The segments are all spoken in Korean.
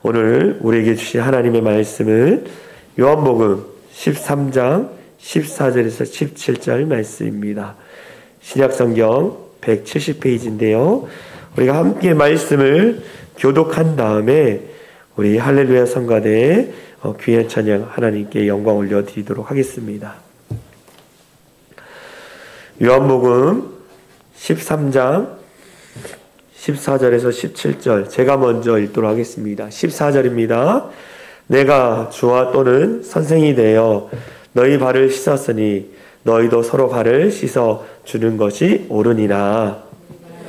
오늘 우리에게 주신 하나님의 말씀은 요한복음 13장 14절에서 17절 말씀입니다. 신약성경 170페이지인데요. 우리가 함께 말씀을 교독한 다음에 우리 할렐루야 성가대에 귀한 찬양 하나님께 영광 올려드리도록 하겠습니다. 요한복음 13장 14절에서 17절 제가 먼저 읽도록 하겠습니다. 14절입니다. 내가 주와 또는 선생이 되어 너희 발을 씻었으니 너희도 서로 발을 씻어 주는 것이 옳으니라.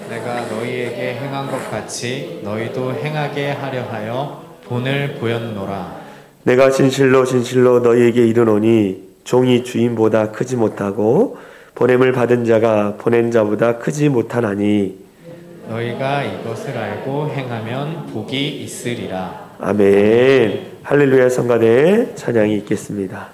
내가 너희에게 행한 것 같이 너희도 행하게 하려 하여 본을 보였노라. 내가 진실로 진실로 너희에게 이르노니 종이 주인보다 크지 못하고 보냄을 받은 자가 보낸 자보다 크지 못하나니 너희가 이것을 알고 행하면 복이 있으리라. 아멘. 할렐루야 성가대에 찬양이 있겠습니다.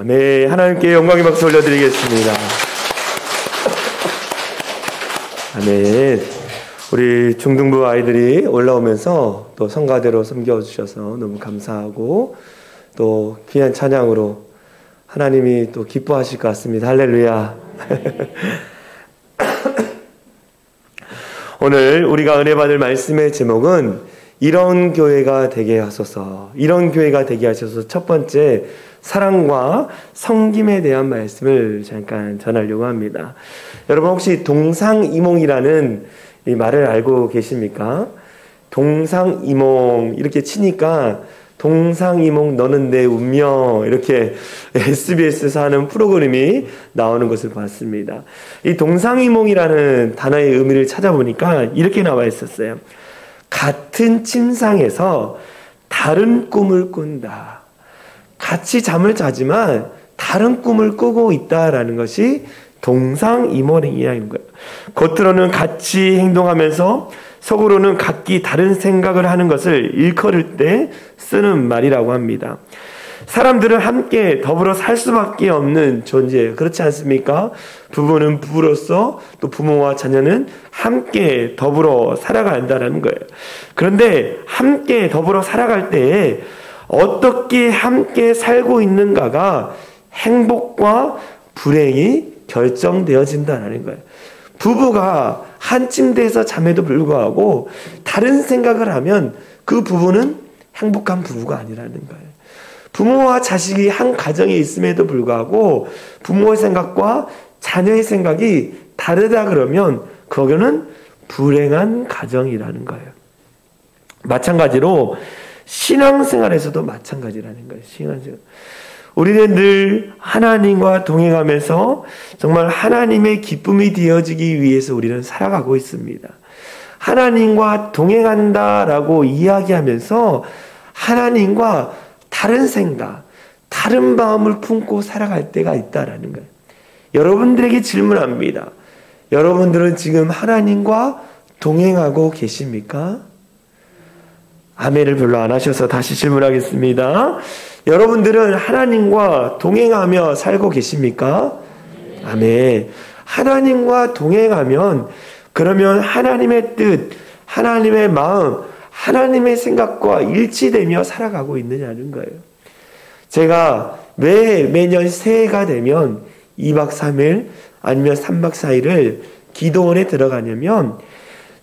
아멘. 하나님께 영광의 박수 올려드리겠습니다. 아멘. 우리 중등부 아이들이 올라오면서 또 성가대로 섬겨주셔서 너무 감사하고 또 귀한 찬양으로 하나님이 또 기뻐하실 것 같습니다. 할렐루야. 오늘 우리가 은혜 받을 말씀의 제목은 이런 교회가 되게 하소서. 이런 교회가 되게 하셔서 첫 번째 사랑과 섬김에 대한 말씀을 잠깐 전하려고 합니다. 여러분 혹시 동상이몽이라는 이 말을 알고 계십니까? 동상이몽 이렇게 치니까 동상이몽 너는 내 운명 이렇게 SBS에서 하는 프로그램이 나오는 것을 봤습니다. 이 동상이몽이라는 단어의 의미를 찾아보니까 이렇게 나와 있었어요. 같은 침상에서 다른 꿈을 꾼다. 같이 잠을 자지만 다른 꿈을 꾸고 있다라는 것이 동상이몽이라는 거예요. 겉으로는 같이 행동하면서 속으로는 각기 다른 생각을 하는 것을 일컬을 때 쓰는 말이라고 합니다. 사람들은 함께 더불어 살 수밖에 없는 존재예요. 그렇지 않습니까? 부부는 부부로서 또 부모와 자녀는 함께 더불어 살아간다는 거예요. 그런데 함께 더불어 살아갈 때에 어떻게 함께 살고 있는가가 행복과 불행이 결정되어진다는 거예요. 부부가 한 침대에서 잠에도 불구하고 다른 생각을 하면 그 부부는 행복한 부부가 아니라는 거예요. 부모와 자식이 한 가정에 있음에도 불구하고 부모의 생각과 자녀의 생각이 다르다 그러면 그거는 불행한 가정이라는 거예요. 마찬가지로 신앙생활에서도 마찬가지라는 거예요. 신앙생활. 우리는 늘 하나님과 동행하면서 정말 하나님의 기쁨이 되어지기 위해서 우리는 살아가고 있습니다. 하나님과 동행한다라고 이야기하면서 하나님과 다른 생각, 다른 마음을 품고 살아갈 때가 있다라는 거예요. 여러분들에게 질문합니다. 여러분들은 지금 하나님과 동행하고 계십니까? 아멘을 별로 안 하셔서 다시 질문하겠습니다. 여러분들은 하나님과 동행하며 살고 계십니까? 아멘. 하나님과 동행하면 그러면 하나님의 뜻, 하나님의 마음, 하나님의 생각과 일치되며 살아가고 있느냐는 거예요. 제가 매년 새해가 되면 2박 3일 아니면 3박 4일을 기도원에 들어가냐면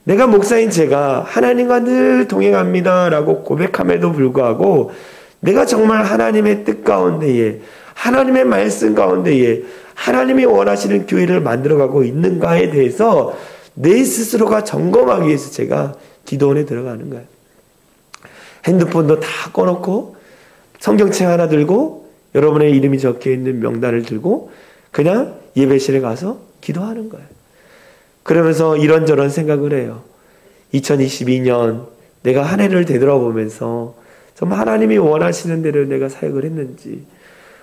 내가 목사인 제가 하나님과 늘 동행합니다라고 고백함에도 불구하고 내가 정말 하나님의 뜻 가운데에 하나님의 말씀 가운데에 하나님이 원하시는 교회를 만들어가고 있는가에 대해서 내 스스로가 점검하기 위해서 제가 기도원에 들어가는 거예요. 핸드폰도 다 꺼놓고 성경책 하나 들고 여러분의 이름이 적혀있는 명단을 들고 그냥 예배실에 가서 기도하는 거예요. 그러면서 이런저런 생각을 해요. 2022년 내가 한 해를 되돌아보면서 정말 하나님이 원하시는 대로 내가 사역을 했는지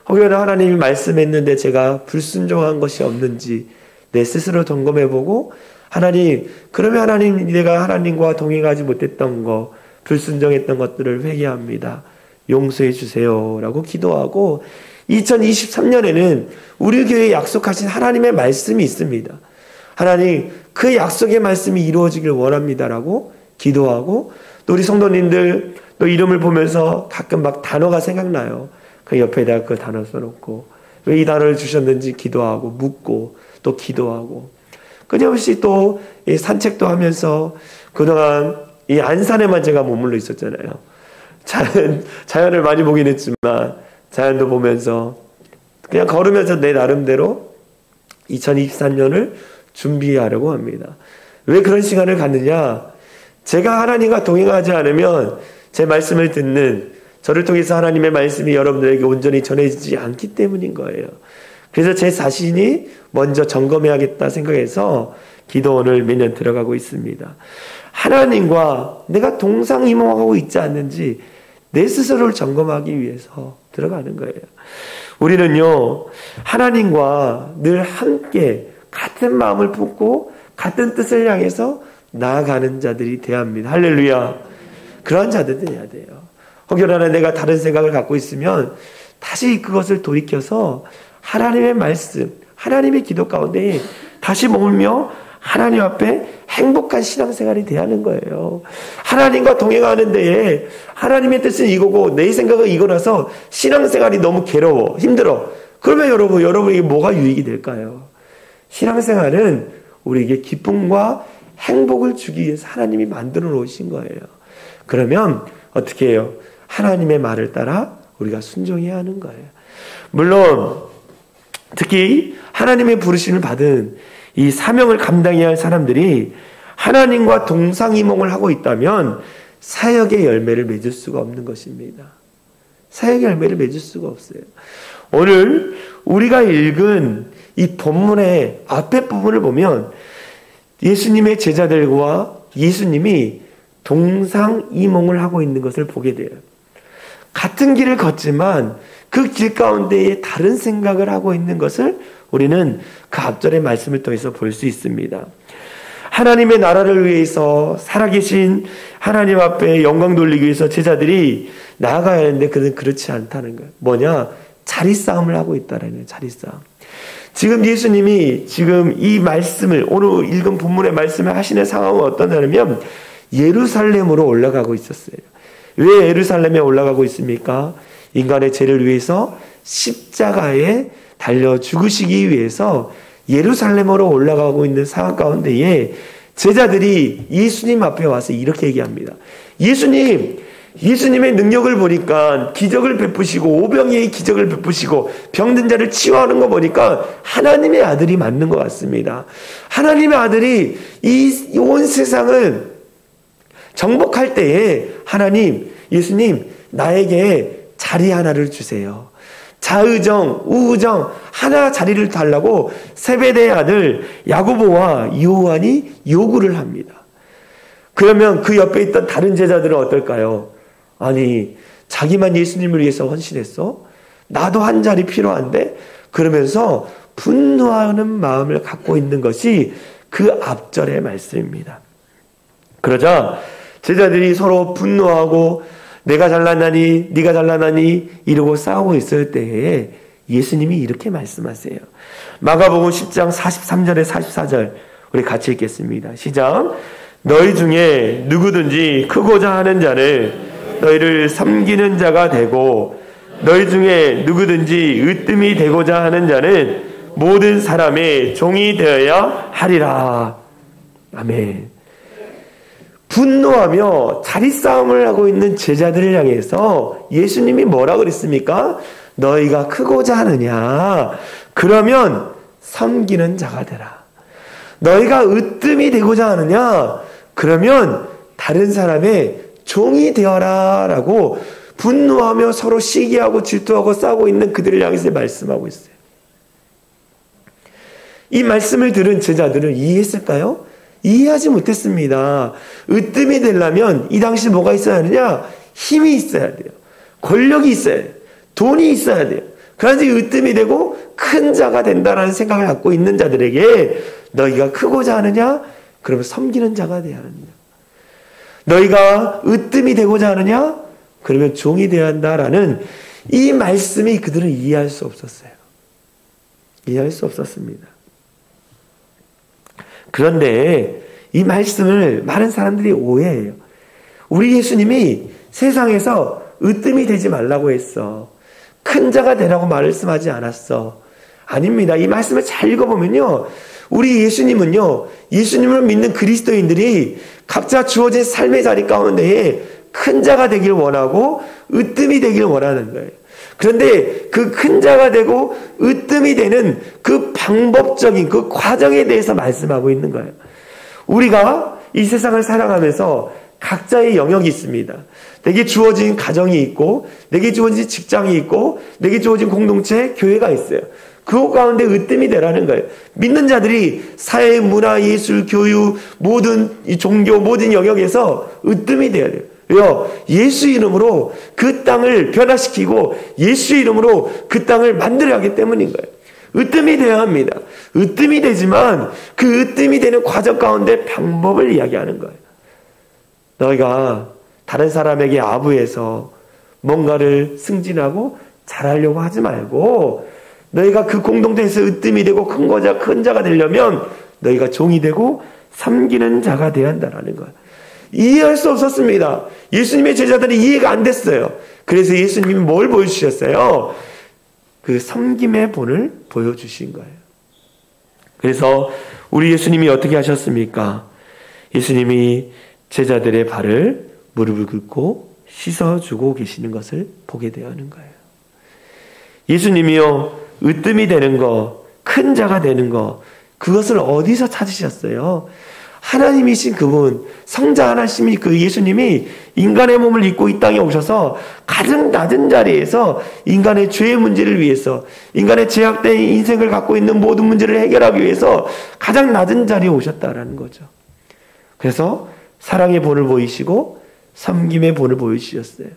혹여나 하나님이 말씀했는데 제가 불순종한 것이 없는지 내 스스로 점검해보고 하나님, 그러면 하나님 내가 하나님과 동행하지 못했던 거 불순종했던 것들을 회개합니다. 용서해 주세요 라고 기도하고 2023년에는 우리 교회에 약속하신 하나님의 말씀이 있습니다. 하나님 그 약속의 말씀이 이루어지길 원합니다라고 기도하고 또 우리 성도님들 또 이름을 보면서 가끔 막 단어가 생각나요. 그 옆에다 그 단어 써놓고 왜 이 단어를 주셨는지 기도하고 묻고 또 기도하고 끊임없이 또 산책도 하면서 그동안 이 안산에만 제가 머물러 있었잖아요. 자연을 많이 보긴 했지만 자연도 보면서 그냥 걸으면서 내 나름대로 2023년을 준비하려고 합니다. 왜 그런 시간을 갖느냐? 제가 하나님과 동행하지 않으면 제 말씀을 듣는 저를 통해서 하나님의 말씀이 여러분들에게 온전히 전해지지 않기 때문인 거예요. 그래서 제 자신이 먼저 점검해야겠다 생각해서 기도원을 매년 들어가고 있습니다. 하나님과 내가 동상이몽하고 있지 않는지 내 스스로를 점검하기 위해서 들어가는 거예요. 우리는요, 하나님과 늘 함께 같은 마음을 품고 같은 뜻을 향해서 나아가는 자들이 되어야 합니다. 할렐루야. 그런 자들이 되어야 돼요. 혹여나 내가 다른 생각을 갖고 있으면 다시 그것을 돌이켜서 하나님의 말씀, 하나님의 기도 가운데 다시 머물며 하나님 앞에 행복한 신앙생활이 돼야 하는 거예요. 하나님과 동행하는 데에 하나님의 뜻은 이거고 내 생각은 이거라서 신앙생활이 너무 괴로워, 힘들어. 그러면 여러분에게 뭐가 유익이 될까요? 신앙생활은 우리에게 기쁨과 행복을 주기 위해서 하나님이 만들어 놓으신 거예요. 그러면 어떻게 해요? 하나님의 말을 따라 우리가 순종해야 하는 거예요. 물론 특히 하나님의 부르심을 받은 이 사명을 감당해야 할 사람들이 하나님과 동상이몽을 하고 있다면 사역의 열매를 맺을 수가 없는 것입니다. 사역의 열매를 맺을 수가 없어요. 오늘 우리가 읽은 이 본문의 앞에 부분을 보면 예수님의 제자들과 예수님이 동상이몽을 하고 있는 것을 보게 돼요. 같은 길을 걷지만 그 길 가운데에 다른 생각을 하고 있는 것을 우리는 그 앞절의 말씀을 통해서 볼 수 있습니다. 하나님의 나라를 위해서 살아계신 하나님 앞에 영광 돌리기 위해서 제자들이 나아가야 하는데 그는 그렇지 않다는 거예요. 뭐냐? 자리 싸움을 하고 있다는 거예요. 자리 싸움. 지금 예수님이 지금 이 말씀을 오늘 읽은 본문의 말씀을 하시는 상황은 어떠냐면 예루살렘으로 올라가고 있었어요. 왜 예루살렘에 올라가고 있습니까? 인간의 죄를 위해서 십자가에 달려 죽으시기 위해서 예루살렘으로 올라가고 있는 상황 가운데에 제자들이 예수님 앞에 와서 이렇게 얘기합니다. 예수님의 능력을 보니까 기적을 베푸시고 오병이의 기적을 베푸시고 병든 자를 치유하는 거 보니까 하나님의 아들이 맞는 것 같습니다. 하나님의 아들이 이 온 세상을 정복할 때에 예수님 나에게 자리 하나를 주세요. 좌의정, 우의정 하나 자리를 달라고 세베대의 아들 야고보와 요한이 요구를 합니다. 그러면 그 옆에 있던 다른 제자들은 어떨까요? 아니, 자기만 예수님을 위해서 헌신했어? 나도 한 자리 필요한데? 그러면서 분노하는 마음을 갖고 있는 것이 그 앞절의 말씀입니다. 그러자 제자들이 서로 분노하고 내가 잘나나니 네가 잘나나니 이러고 싸우고 있을 때에 예수님이 이렇게 말씀하세요. 마가복음 10장 43절에 44절 우리 같이 읽겠습니다. 시작. 너희 중에 누구든지 크고자 하는 자는 너희를 섬기는 자가 되고 너희 중에 누구든지 으뜸이 되고자 하는 자는 모든 사람의 종이 되어야 하리라. 아멘. 분노하며 자리싸움을 하고 있는 제자들을 향해서 예수님이 뭐라 그랬습니까? 너희가 크고자 하느냐? 그러면 섬기는 자가 되라. 너희가 으뜸이 되고자 하느냐? 그러면 다른 사람의 종이 되어라 라고 분노하며 서로 시기하고 질투하고 싸우고 있는 그들을 향해서 말씀하고 있어요. 이 말씀을 들은 제자들은 이해했을까요? 이해하지 못했습니다. 으뜸이 되려면 이 당시 뭐가 있어야 하느냐? 힘이 있어야 돼요. 권력이 있어야 돼요. 돈이 있어야 돼요. 그래야지 으뜸이 되고 큰 자가 된다라는 생각을 갖고 있는 자들에게 너희가 크고자 하느냐? 그러면 섬기는 자가 되어야 합니다. 너희가 으뜸이 되고자 하느냐? 그러면 종이 되어야 한다라는 이 말씀이 그들은 이해할 수 없었어요. 이해할 수 없었습니다. 그런데 이 말씀을 많은 사람들이 오해해요. 우리 예수님이 세상에서 으뜸이 되지 말라고 했어. 큰 자가 되라고 말씀하지 않았어. 아닙니다. 이 말씀을 잘 읽어보면요. 우리 예수님은요. 예수님을 믿는 그리스도인들이 각자 주어진 삶의 자리 가운데에 큰 자가 되길 원하고 으뜸이 되길 원하는 거예요. 그런데 그 큰 자가 되고 으뜸이 되는 그 방법적인 그 과정에 대해서 말씀하고 있는 거예요. 우리가 이 세상을 살아가면서 각자의 영역이 있습니다. 내게 주어진 가정이 있고 내게 주어진 직장이 있고 내게 주어진 공동체, 교회가 있어요. 그 가운데 으뜸이 되라는 거예요. 믿는 자들이 사회, 문화, 예술, 교육, 모든 이 종교, 모든 영역에서 으뜸이 돼야 돼요. 왜요? 예수 이름으로 그 땅을 변화시키고 예수 이름으로 그 땅을 만들어야 하기 때문인 거예요. 으뜸이 되어야 합니다. 으뜸이 되지만 그 으뜸이 되는 과정 가운데 방법을 이야기하는 거예요. 너희가 다른 사람에게 아부해서 뭔가를 승진하고 잘하려고 하지 말고 너희가 그 공동체에서 으뜸이 되고 큰 자가 되려면 너희가 종이 되고 섬기는 자가 되어야 한다는 거예요. 이해할 수 없었습니다. 예수님의 제자들이 이해가 안 됐어요. 그래서 예수님이 뭘 보여주셨어요? 그 섬김의 본을 보여주신 거예요. 그래서 우리 예수님이 어떻게 하셨습니까? 예수님이 제자들의 발을 무릎을 꿇고 씻어주고 계시는 것을 보게 되는 거예요. 예수님이요, 으뜸이 되는 거, 큰 자가 되는 거, 그것을 어디서 찾으셨어요? 하나님이신 그분, 성자 하나님이 그 예수님이 인간의 몸을 입고 이 땅에 오셔서 가장 낮은 자리에서 인간의 죄의 문제를 위해서, 인간의 제약된 인생을 갖고 있는 모든 문제를 해결하기 위해서 가장 낮은 자리에 오셨다라는 거죠. 그래서 사랑의 본을 보이시고 섬김의 본을 보여주셨어요.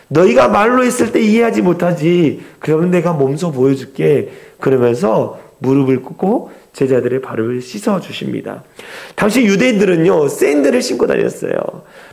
너희가 말로 했을 때 이해하지 못하지. 그러면 내가 몸소 보여줄게. 그러면서 무릎을 꿇고 제자들의 발을 씻어 주십니다. 당시 유대인들은요, 샌들을 신고 다녔어요.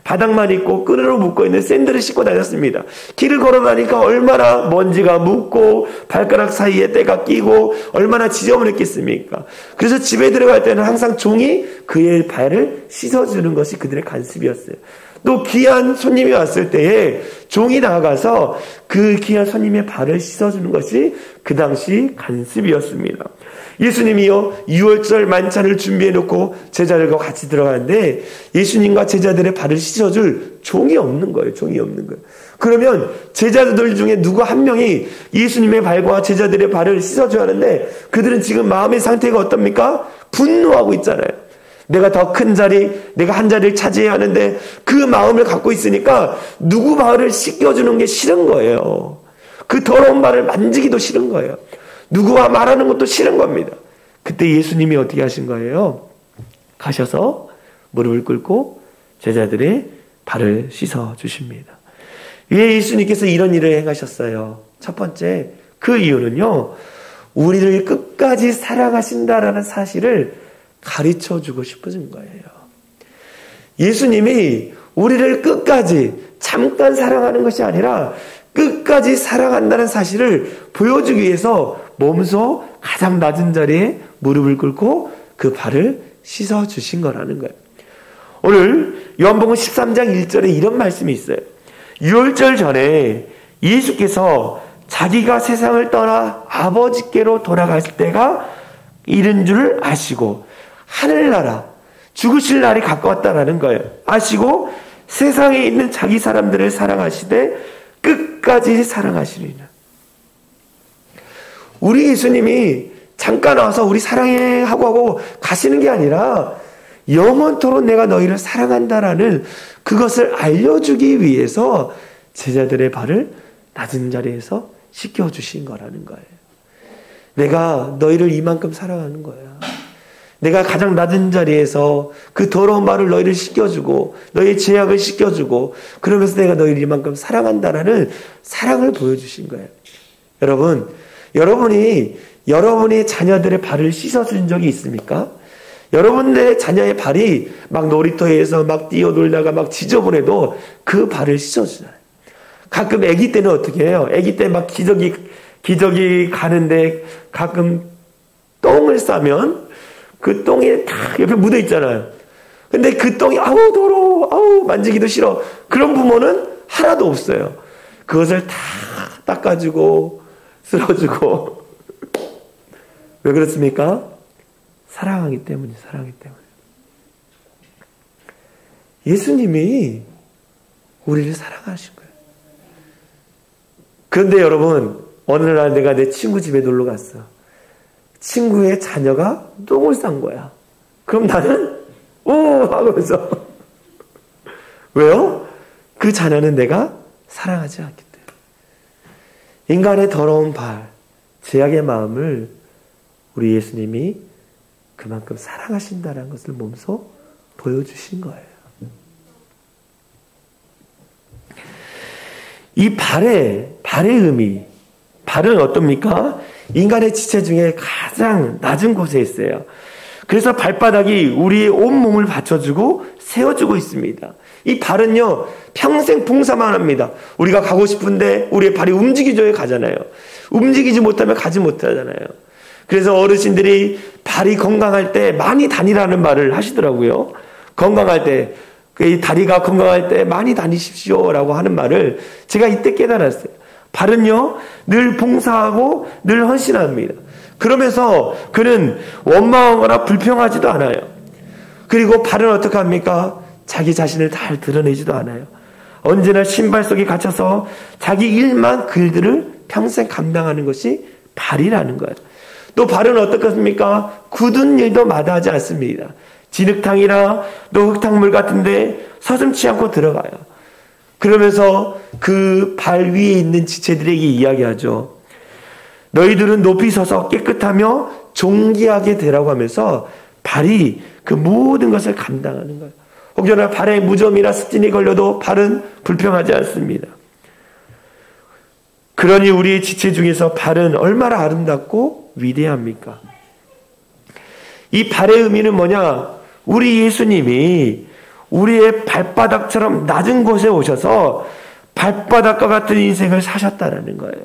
바닥만 입고 끈으로 묶어 있는 샌들을 신고 다녔습니다. 길을 걸어 다니까 얼마나 먼지가 묻고 발가락 사이에 때가 끼고 얼마나 지저분했겠습니까? 그래서 집에 들어갈 때는 항상 종이 그의 발을 씻어주는 것이 그들의 관습이었어요. 또 귀한 손님이 왔을 때에 종이 나가서 그 귀한 손님의 발을 씻어주는 것이 그 당시 관습이었습니다. 예수님이요, 6월절 만찬을 준비해놓고 제자들과 같이 들어가는데 예수님과 제자들의 발을 씻어줄 종이 없는 거예요. 종이 없는 거예요. 그러면 제자들 중에 누구 한 명이 예수님의 발과 제자들의 발을 씻어줘야 하는데 그들은 지금 마음의 상태가 어떻습니까? 분노하고 있잖아요. 내가 더 큰 자리, 내가 한 자리를 차지해야 하는데 그 마음을 갖고 있으니까 누구 발을 씻겨주는 게 싫은 거예요. 그 더러운 발을 만지기도 싫은 거예요. 누구와 말하는 것도 싫은 겁니다. 그때 예수님이 어떻게 하신 거예요? 가셔서 무릎을 꿇고 제자들의 발을 씻어 주십니다. 왜 예수님께서 이런 일을 행하셨어요? 첫 번째, 그 이유는요, 우리를 끝까지 사랑하신다라는 사실을 가르쳐 주고 싶으신 거예요. 예수님이 우리를 끝까지 잠깐 사랑하는 것이 아니라 끝까지 사랑한다는 사실을 보여주기 위해서 몸소 가장 낮은 자리에 무릎을 꿇고 그 발을 씻어 주신 거라는 거예요. 오늘 요한복음 13장 1절에 이런 말씀이 있어요. 유월절 전에 예수께서 자기가 세상을 떠나 아버지께로 돌아갔을 때가 이른 줄 아시고 하늘나라 죽으실 날이 가까웠다라는 거예요. 아시고 세상에 있는 자기 사람들을 사랑하시되 끝까지 사랑하시리라. 우리 예수님이 잠깐 와서 우리 사랑해 하고 가시는 게 아니라 영원토록 내가 너희를 사랑한다라는 그것을 알려주기 위해서 제자들의 발을 낮은 자리에서 씻겨주신 거라는 거예요. 내가 너희를 이만큼 사랑하는 거야. 내가 가장 낮은 자리에서 그 더러운 발을 너희를 씻겨주고 너희의 죄악을 씻겨주고 그러면서 내가 너희를 이만큼 사랑한다라는 사랑을 보여주신 거예요. 여러분, 여러분이 자녀들의 발을 씻어준 적이 있습니까? 여러분들의 자녀의 발이 막 놀이터에서 막 뛰어놀다가 막 지저분해도 그 발을 씻어주잖아요. 가끔 아기 때는 어떻게 해요? 아기 때 막 기저귀 가는데 가끔 똥을 싸면 그 똥이 다 옆에 묻어 있잖아요. 근데 그 똥이 아우 더러워, 아우 만지기도 싫어. 그런 부모는 하나도 없어요. 그것을 다 닦아주고 쓸어주고. 왜 그렇습니까? 사랑하기 때문에. 예수님이 우리를 사랑하신 거예요. 그런데 여러분, 어느 날 내가 내 친구 집에 놀러 갔어. 친구의 자녀가 똥을 싼 거야. 그럼 나는 오 하면서 왜요? 그 자녀는 내가 사랑하지 않기 때문에. 인간의 더러운 발, 죄악의 마음을 우리 예수님이 그만큼 사랑하신다는 것을 몸소 보여주신 거예요. 이 발의 의미, 발은 어떻습니까? 인간의 지체 중에 가장 낮은 곳에 있어요. 그래서 발바닥이 우리의 온몸을 받쳐주고 세워주고 있습니다. 이 발은요, 평생 봉사만 합니다. 우리가 가고 싶은데 우리의 발이 움직이줘야 가잖아요. 움직이지 못하면 가지 못하잖아요. 그래서 어르신들이 발이 건강할 때 많이 다니라는 말을 하시더라고요. 건강할 때, 이 다리가 건강할 때 많이 다니십시오라고 하는 말을 제가 이때 깨달았어요. 발은요, 늘 봉사하고 늘 헌신합니다. 그러면서 그는 원망하거나 불평하지도 않아요. 그리고 발은 어떻게 합니까? 자기 자신을 잘 드러내지도 않아요. 언제나 신발 속에 갇혀서 자기 일만 글들을 평생 감당하는 것이 발이라는 거예요. 또 발은 어떻겠습니까? 굳은 일도 마다하지 않습니다. 진흙탕이나 또 흙탕물 같은데 서슴지 않고 들어가요. 그러면서 그 발 위에 있는 지체들에게 이야기하죠. 너희들은 높이 서서 깨끗하며 존귀하게 되라고 하면서 발이 그 모든 것을 감당하는 거예요. 혹여나 발에 무좀이나 습진이 걸려도 발은 불평하지 않습니다. 그러니 우리의 지체 중에서 발은 얼마나 아름답고 위대합니까? 이 발의 의미는 뭐냐? 우리 예수님이 우리의 발바닥처럼 낮은 곳에 오셔서 발바닥과 같은 인생을 사셨다는 거예요.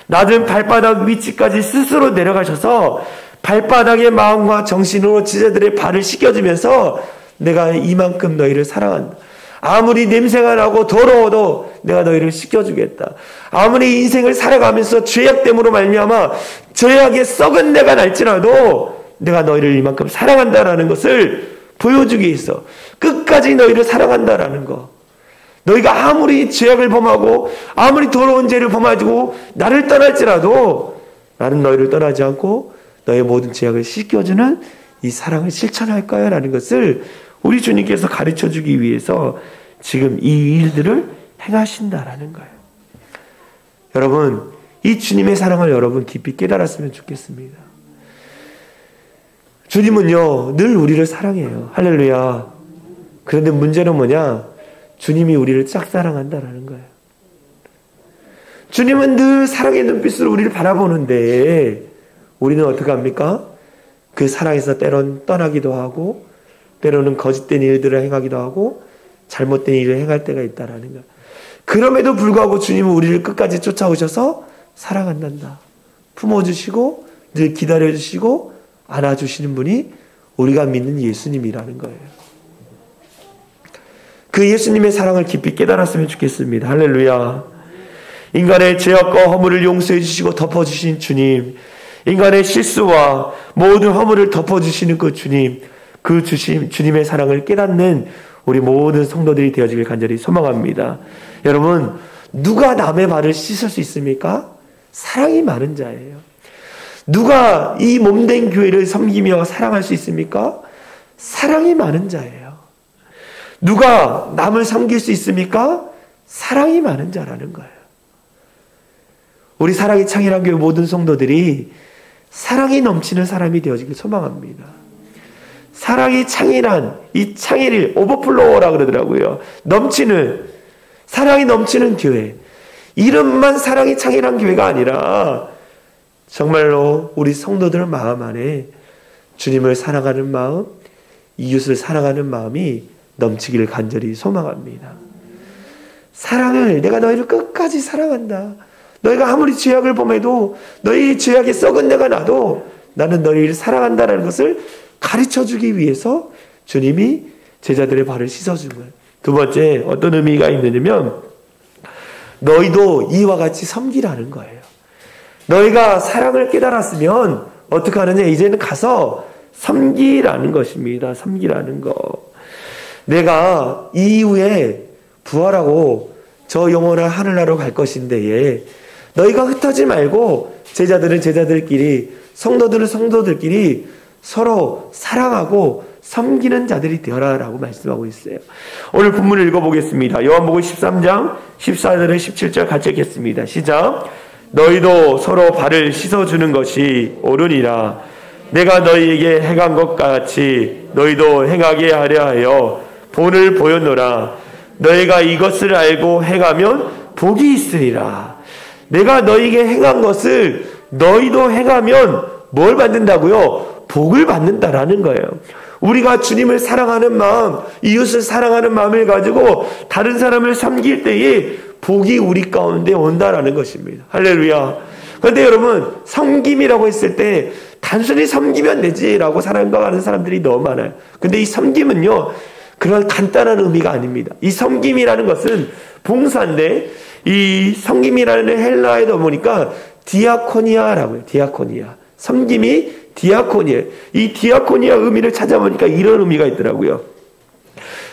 낮은 발바닥 위치까지 스스로 내려가셔서 발바닥의 마음과 정신으로 제자들의 발을 씻겨주면서 내가 이만큼 너희를 사랑한다. 아무리 냄새가 나고 더러워도 내가 너희를 씻겨주겠다. 아무리 인생을 살아가면서 죄악됨으로 말미암아 죄악의 썩은 내가 날지라도 내가 너희를 이만큼 사랑한다라는 것을 보여주기 위해서 끝까지 너희를 사랑한다라는 거. 너희가 아무리 죄악을 범하고 아무리 더러운 죄를 범하고 나를 떠날지라도 나는 너희를 떠나지 않고 너의 모든 죄악을 씻겨주는 이 사랑을 실천할 거야 라는 것을 우리 주님께서 가르쳐주기 위해서 지금 이 일들을 행하신다라는 거예요. 여러분, 이 주님의 사랑을 여러분 깊이 깨달았으면 좋겠습니다. 주님은요 늘 우리를 사랑해요. 할렐루야. 그런데 문제는 뭐냐? 주님이 우리를 짝사랑한다라는 거예요. 주님은 늘 사랑의 눈빛으로 우리를 바라보는데 우리는 어떻게 합니까? 그 사랑에서 때론 떠나기도 하고 때로는 거짓된 일들을 행하기도 하고 잘못된 일을 행할 때가 있다라는 거예요. 그럼에도 불구하고 주님은 우리를 끝까지 쫓아오셔서 사랑한단다. 품어주시고 늘 기다려주시고 안아주시는 분이 우리가 믿는 예수님이라는 거예요. 그 예수님의 사랑을 깊이 깨달았으면 좋겠습니다. 할렐루야. 인간의 죄악과 허물을 용서해 주시고 덮어주신 주님, 인간의 실수와 모든 허물을 덮어주시는 그 주님, 그 주님의 사랑을 깨닫는 우리 모든 성도들이 되어지길 간절히 소망합니다. 여러분, 누가 남의 발을 씻을 수 있습니까? 사랑이 많은 자예요. 누가 이 몸된 교회를 섬기며 사랑할 수 있습니까? 사랑이 많은 자예요. 누가 남을 섬길 수 있습니까? 사랑이 많은 자라는 거예요. 우리 사랑이 창일한 교회 모든 성도들이 사랑이 넘치는 사람이 되어지길 소망합니다. 사랑이 창일한 이 창일이 오버플로어라 그러더라고요. 넘치는 사랑이 넘치는 교회. 이름만 사랑이 창일한 교회가 아니라 정말로 우리 성도들 마음 안에 주님을 사랑하는 마음, 이웃을 사랑하는 마음이 넘치기를 간절히 소망합니다. 사랑을 내가 너희를 끝까지 사랑한다. 너희가 아무리 죄악을 범해도 너희 죄악에 썩은 내가 나도 나는 너희를 사랑한다는 것을 가르쳐주기 위해서 주님이 제자들의 발을 씻어준 거예요. 두 번째 어떤 의미가 있느냐면 너희도 이와 같이 섬기라는 거예요. 너희가 사랑을 깨달았으면 어떻게 하느냐? 이제는 가서 섬기라는 것입니다. 섬기라는 거. 내가 이후에 부활하고 저 영원한 하늘나라로 갈 것인데 너희가 흩어지지 말고 제자들은 제자들끼리 성도들은 성도들끼리 서로 사랑하고 섬기는 자들이 되어라라고 말씀하고 있어요. 오늘 본문을 읽어보겠습니다. 요한복음 13장 14절에 17절 같이 읽겠습니다. 시작. 너희도 서로 발을 씻어주는 것이 옳으니라. 내가 너희에게 행한 것 같이 너희도 행하게 하려 하여 본을 보였노라. 너희가 이것을 알고 행하면 복이 있으리라. 내가 너희에게 행한 것을 너희도 행하면 뭘 받는다고요? 복을 받는다라는 거예요. 우리가 주님을 사랑하는 마음, 이웃을 사랑하는 마음을 가지고 다른 사람을 섬길 때에 복이 우리 가운데 온다라는 것입니다. 할렐루야. 그런데 여러분, 섬김이라고 했을 때 단순히 섬기면 되지라고 생각하는 사람들이 너무 많아요. 근데 이 섬김은요, 그런 간단한 의미가 아닙니다. 이 섬김이라는 것은 봉사인데 이 섬김이라는 헬라어에도 보니까 디아코니아라고 해요. 디아코니아. 섬김이 디아코니아. 이 디아코니아 의미를 찾아보니까 이런 의미가 있더라고요.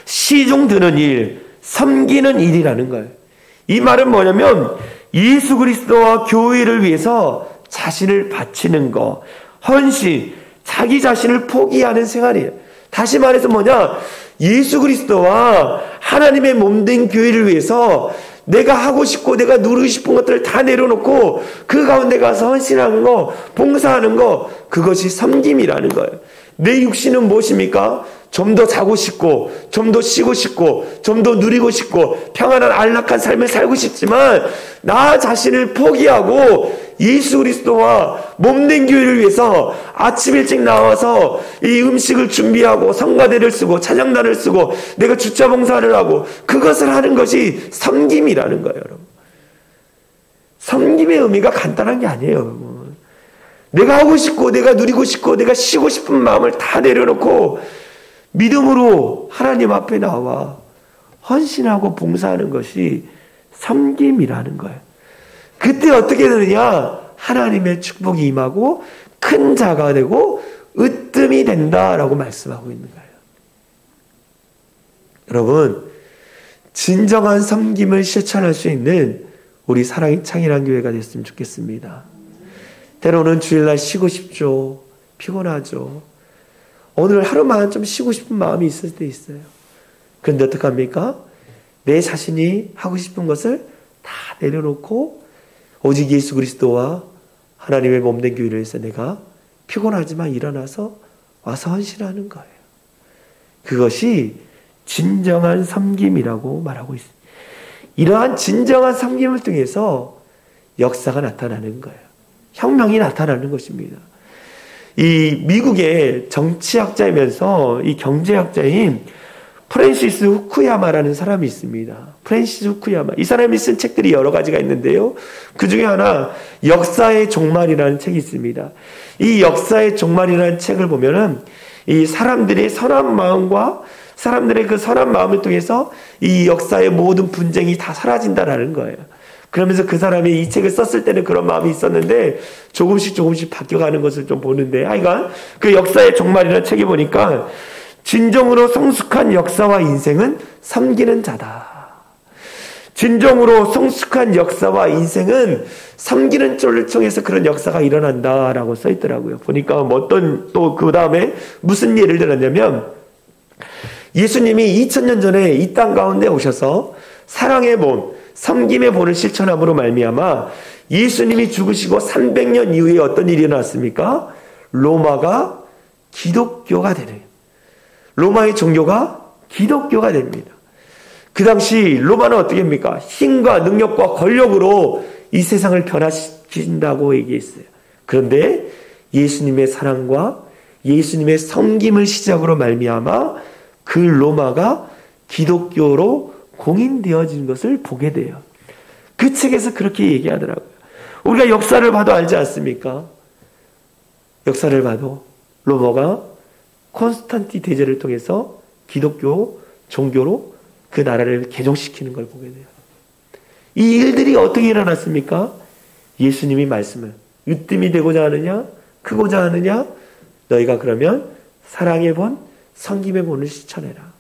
시중 드는 일, 섬기는 일이라는 거예요. 이 말은 뭐냐면 예수 그리스도와 교회를 위해서 자신을 바치는 거, 헌신, 자기 자신을 포기하는 생활이에요. 다시 말해서 뭐냐? 예수 그리스도와 하나님의 몸된 교회를 위해서 내가 하고 싶고 내가 누리고 싶은 것들을 다 내려놓고 그 가운데 가서 헌신하는 거, 봉사하는 거, 그것이 섬김이라는 거예요. 내 육신은 무엇입니까? 좀 더 자고 싶고, 좀 더 쉬고 싶고, 좀 더 누리고 싶고, 평안한 안락한 삶을 살고 싶지만 나 자신을 포기하고 예수 그리스도와 몸된 교회를 위해서 아침 일찍 나와서 이 음식을 준비하고 성가대를 쓰고 찬양단을 쓰고 내가 주차 봉사를 하고 그것을 하는 것이 섬김이라는 거예요, 여러분. 섬김의 의미가 간단한 게 아니에요, 여러분. 내가 하고 싶고 내가 누리고 싶고 내가 쉬고 싶은 마음을 다 내려놓고 믿음으로 하나님 앞에 나와 헌신하고 봉사하는 것이 섬김이라는 거예요. 그때 어떻게 되느냐? 하나님의 축복이 임하고 큰 자가 되고 으뜸이 된다라고 말씀하고 있는 거예요. 여러분, 진정한 섬김을 실천할 수 있는 우리 사랑의 창이란 교회가 됐으면 좋겠습니다. 때로는 주일날 쉬고 싶죠. 피곤하죠. 오늘 하루만 좀 쉬고 싶은 마음이 있을 때 있어요. 그런데 어떡합니까? 내 자신이 하고 싶은 것을 다 내려놓고 오직 예수 그리스도와 하나님의 몸된 교회를 위해서 내가 피곤하지만 일어나서 와서 헌신하는 거예요. 그것이 진정한 섬김이라고 말하고 있습니다. 이러한 진정한 섬김을 통해서 역사가 나타나는 거예요. 혁명이 나타나는 것입니다. 이 미국의 정치학자이면서 이 경제학자인 프랜시스 후쿠야마라는 사람이 있습니다. 프랜시스 후쿠야마. 이 사람이 쓴 책들이 여러 가지가 있는데요. 그 중에 하나 역사의 종말이라는 책이 있습니다. 이 역사의 종말이라는 책을 보면은 이 사람들의 선한 마음과 사람들의 그 선한 마음을 통해서 이 역사의 모든 분쟁이 다 사라진다라는 거예요. 그러면서 그 사람이 이 책을 썼을 때는 그런 마음이 있었는데 조금씩 바뀌어가는 것을 좀 보는데 하여간 그 역사의 종말이라는 책에 보니까 진정으로 성숙한 역사와 인생은 섬기는 자다. 진정으로 성숙한 역사와 인생은 섬기는 쪽을 통해서 그런 역사가 일어난다라고 써 있더라고요. 보니까 뭐 어떤 또 그 다음에 무슨 예를 들었냐면 예수님이 2000년 전에 이 땅 가운데 오셔서 사랑의 본, 섬김의 본을 실천함으로 말미암아 예수님이 죽으시고 300년 이후에 어떤 일이 일어났습니까? 로마가 기독교가 되는, 로마의 종교가 기독교가 됩니다. 그 당시 로마는 어떻게 합니까? 힘과 능력과 권력으로 이 세상을 변화시킨다고 얘기했어요. 그런데 예수님의 사랑과 예수님의 섬김을 시작으로 말미암아 그 로마가 기독교로 공인되어진 것을 보게 돼요. 그 책에서 그렇게 얘기하더라고요. 우리가 역사를 봐도 알지 않습니까? 역사를 봐도 로마가 콘스탄티 대제를 통해서 기독교 종교로 그 나라를 개종시키는 걸 보게 돼요. 이 일들이 어떻게 일어났습니까? 예수님이 말씀을 으뜸이 되고자 하느냐? 크고자 하느냐? 너희가 그러면 사랑의 본, 섬김의 본을 실천해라.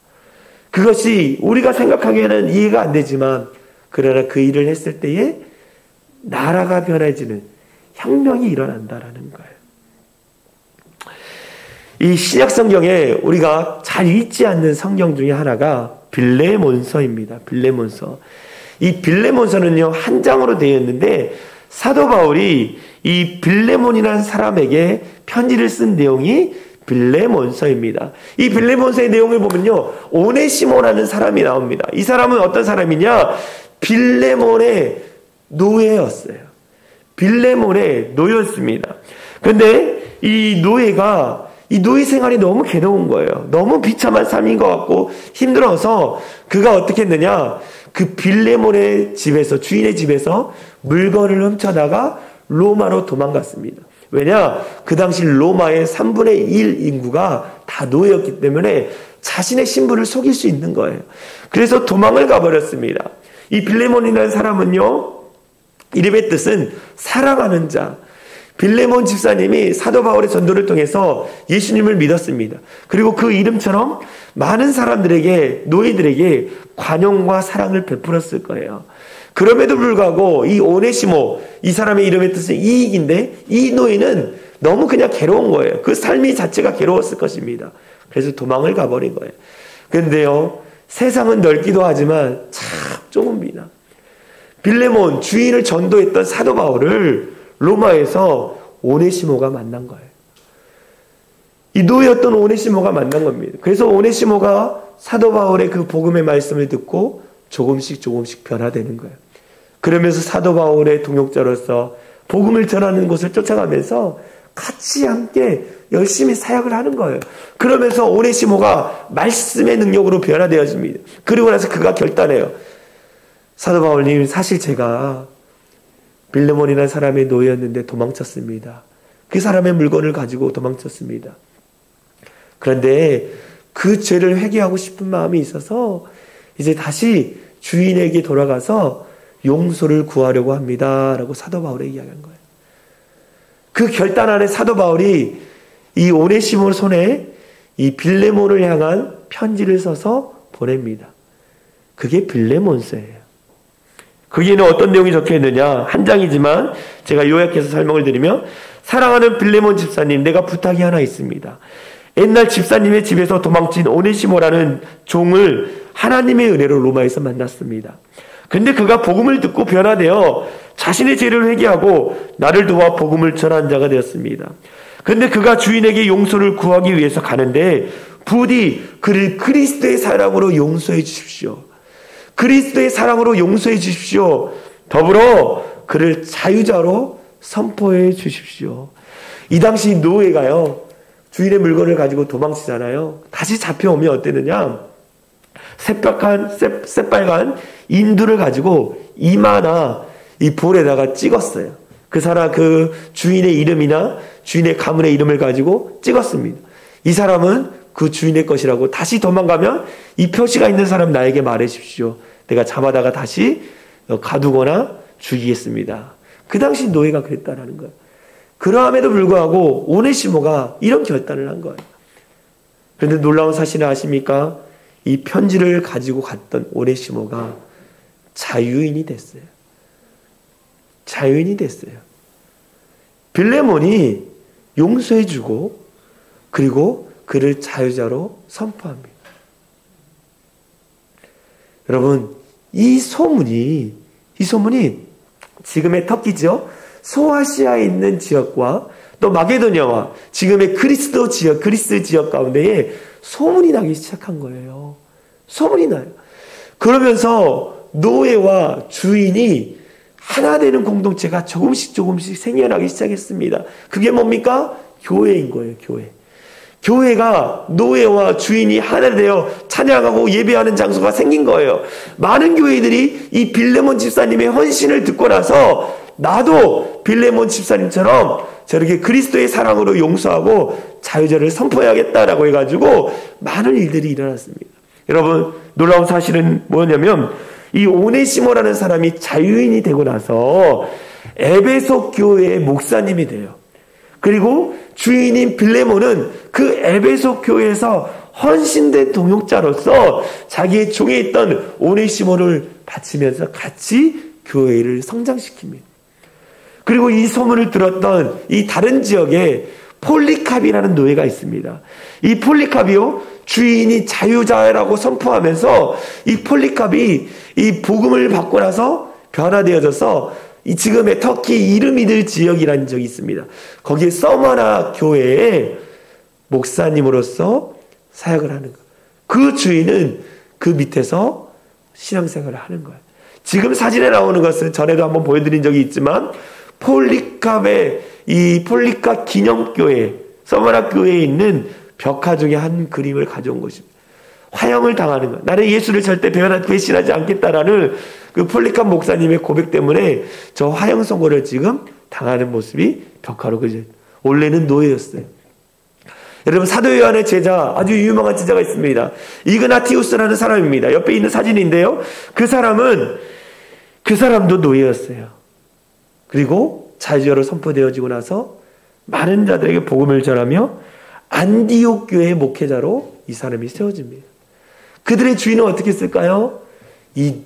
그것이 우리가 생각하기에는 이해가 안 되지만 그러나 그 일을 했을 때에 나라가 변해지는 혁명이 일어난다라는 거예요. 이 신약 성경에 우리가 잘 읽지 않는 성경 중에 하나가 빌레몬서입니다. 빌레몬서. 이 빌레몬서는요, 한 장으로 되어 있는데 사도 바울이 이 빌레몬이라는 사람에게 편지를 쓴 내용이 빌레몬서입니다. 이 빌레몬서의 내용을 보면요, 오네시모라는 사람이 나옵니다. 이 사람은 어떤 사람이냐? 빌레몬의 노예였어요. 빌레몬의 노예였습니다. 그런데 이 노예 생활이 너무 괴로운 거예요. 너무 비참한 삶인 것 같고 힘들어서 그가 어떻게 했느냐? 그 빌레몬의 집에서, 주인의 집에서 물건을 훔쳐다가 로마로 도망갔습니다. 왜냐? 그 당시 로마의 3분의 1 인구가 다 노예였기 때문에 자신의 신분을 속일 수 있는 거예요. 그래서 도망을 가버렸습니다. 이 빌레몬이라는 사람은요, 이름의 뜻은 사랑하는 자. 빌레몬 집사님이 사도 바울의 전도를 통해서 예수님을 믿었습니다. 그리고 그 이름처럼 많은 사람들에게, 노예들에게 관용과 사랑을 베풀었을 거예요. 그럼에도 불구하고 이 오네시모, 이 사람의 이름의 뜻은 이익인데 이 노예는 너무 그냥 괴로운 거예요. 그 삶이 자체가 괴로웠을 것입니다. 그래서 도망을 가버린 거예요. 그런데요, 세상은 넓기도 하지만 참 좁습니다. 빌레몬, 주인을 전도했던 사도 바울을 로마에서 오네시모가 만난 거예요. 이 노예였던 오네시모가 만난 겁니다. 그래서 오네시모가 사도 바울의 그 복음의 말씀을 듣고 조금씩 변화되는 거예요. 그러면서 사도 바울의 동역자로서 복음을 전하는 곳을 쫓아가면서 같이 함께 열심히 사역을 하는 거예요. 그러면서 오네시모가 말씀의 능력으로 변화되어집니다. 그리고 나서 그가 결단해요. 사도 바울님, 사실 제가 빌레몬이라는 사람의 노예였는데 도망쳤습니다. 그 사람의 물건을 가지고 도망쳤습니다. 그런데 그 죄를 회개하고 싶은 마음이 있어서 이제 다시 주인에게 돌아가서 용서를 구하려고 합니다. 라고 사도 바울에 이야기한 거예요. 그 결단 안에 사도 바울이 이 오네시모 손에 이 빌레몬을 향한 편지를 써서 보냅니다. 그게 빌레몬서예요. 거기에는 어떤 내용이 적혀 있느냐? 한 장이지만 제가 요약해서 설명을 드리면, 사랑하는 빌레몬 집사님, 내가 부탁이 하나 있습니다. 옛날 집사님의 집에서 도망친 오네시모라는 종을 하나님의 은혜로 로마에서 만났습니다. 근데 그가 복음을 듣고 변화되어 자신의 죄를 회개하고 나를 도와 복음을 전한 자가 되었습니다. 근데 그가 주인에게 용서를 구하기 위해서 가는데 부디 그를 그리스도의 사랑으로 용서해 주십시오. 그리스도의 사랑으로 용서해 주십시오. 더불어 그를 자유자로 선포해 주십시오. 이 당시 노예가요, 주인의 물건을 가지고 도망치잖아요. 다시 잡혀오면 어땠느냐? 새빨간 인두를 가지고 이마나 이 볼에다가 찍었어요. 그 주인의 이름이나 주인의 가문의 이름을 가지고 찍었습니다. 이 사람은 그 주인의 것이라고, 다시 도망가면 이 표시가 있는 사람 나에게 말해 주십시오. 내가 잡아다가 다시 가두거나 죽이겠습니다. 그 당시 노예가 그랬다라는 거예요. 그러함에도 불구하고 오네시모가 이런 결단을 한 거예요. 그런데 놀라운 사실을 아십니까? 이 편지를 가지고 갔던 오네시모가 자유인이 됐어요. 자유인이 됐어요. 빌레몬이 용서해주고 그리고 그를 자유자로 선포합니다. 여러분, 이 소문이 지금의 터키죠, 소아시아에 있는 지역과 또 마게도냐와 지금의 그리스 지역 가운데에 소문이 나기 시작한 거예요. 소문이 나요. 그러면서 노예와 주인이 하나 되는 공동체가 조금씩 생겨나기 시작했습니다. 그게 뭡니까? 교회인 거예요, 교회. 교회가 노예와 주인이 하나 되어 찬양하고 예배하는 장소가 생긴 거예요. 많은 교회들이 이 빌레몬 집사님의 헌신을 듣고 나서 나도 빌레몬 집사님처럼 저렇게 그리스도의 사랑으로 용서하고 자유자를 선포해야겠다라고 해가지고 많은 일들이 일어났습니다. 여러분, 놀라운 사실은 뭐냐면 이 오네시모라는 사람이 자유인이 되고 나서 에베소 교회의 목사님이 돼요. 그리고 주인인 빌레몬은 그 에베소 교회에서 헌신된 동역자로서 자기의 종에 있던 오네시모를 바치면서 같이 교회를 성장시킵니다. 그리고 이 소문을 들었던 이 다른 지역에 폴리캅이라는 노예가 있습니다. 이 폴리캅이요, 주인이 자유자라고 선포하면서 이 폴리캅이 이 복음을 받고 나서 변화되어져서 이 지금의 터키 이르미들 지역이라는 지역이 있습니다. 거기에 서머나 교회의 목사님으로서 사역을 하는 거예요. 그 주인은 그 밑에서 신앙생활을 하는 거예요. 지금 사진에 나오는 것은 전에도 한번 보여드린 적이 있지만 폴리캅의 이 폴리캅 기념교회, 서머나 교회에 있는 벽화 중에 한 그림을 가져온 것입니다. 화형을 당하는 거예요. 나는 예수를 절대 배신하지 않겠다라는 그 폴리캅 목사님의 고백 때문에 저 화형 선고를 지금 당하는 모습이 벽화로 그려져요. 원래는 노예였어요. 여러분, 사도 요한의 제자, 아주 유명한 제자가 있습니다. 이그나티우스라는 사람입니다. 옆에 있는 사진인데요. 그 사람도 노예였어요. 그리고 자유자로 선포되어지고 나서 많은 자들에게 복음을 전하며 안디옥 교회의 목회자로 이 사람이 세워집니다. 그들의 주인은 어떻게 했을까요? 이